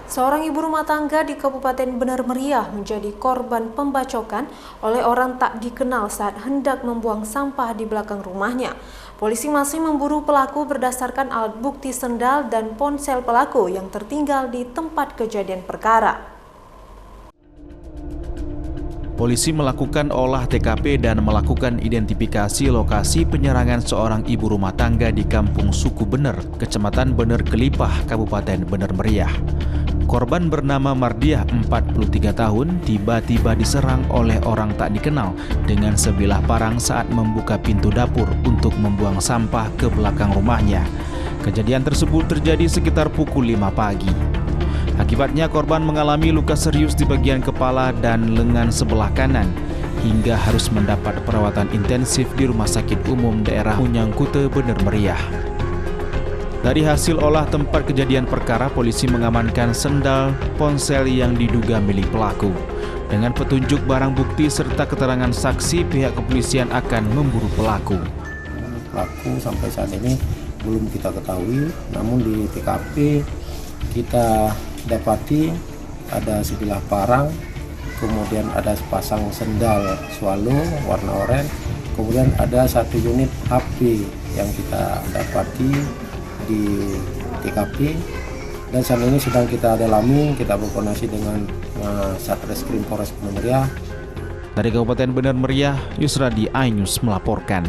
Seorang ibu rumah tangga di Kabupaten Bener Meriah menjadi korban pembacokan oleh orang tak dikenal saat hendak membuang sampah di belakang rumahnya. Polisi masih memburu pelaku berdasarkan alat bukti sendal dan ponsel pelaku yang tertinggal di tempat kejadian perkara. Polisi melakukan olah TKP dan melakukan identifikasi lokasi penyerangan seorang ibu rumah tangga di Kampung Suku Bener, Kecamatan Bener Kelipah, Kabupaten Bener Meriah. Korban bernama Mardiah, 43 tahun, tiba-tiba diserang oleh orang tak dikenal dengan sebilah parang saat membuka pintu dapur untuk membuang sampah ke belakang rumahnya. Kejadian tersebut terjadi sekitar pukul 5 pagi. Akibatnya korban mengalami luka serius di bagian kepala dan lengan sebelah kanan hingga harus mendapat perawatan intensif di Rumah Sakit Umum Daerah Unyangkute, Bener Meriah. Dari hasil olah tempat kejadian perkara, polisi mengamankan sendal ponsel yang diduga milik pelaku. Dengan petunjuk barang bukti serta keterangan saksi, pihak kepolisian akan memburu pelaku. Pelaku sampai saat ini belum kita ketahui, namun di TKP kita dapati ada sebilah parang, kemudian ada sepasang sendal swallow warna oranye, kemudian ada satu unit HP yang kita dapati di TKP, dan saat ini sedang kita dalami, kita berkoordinasi dengan Satreskrim Polres Bener Meriah. Dari Kabupaten Bener Meriah, Yusradi, iNews melaporkan.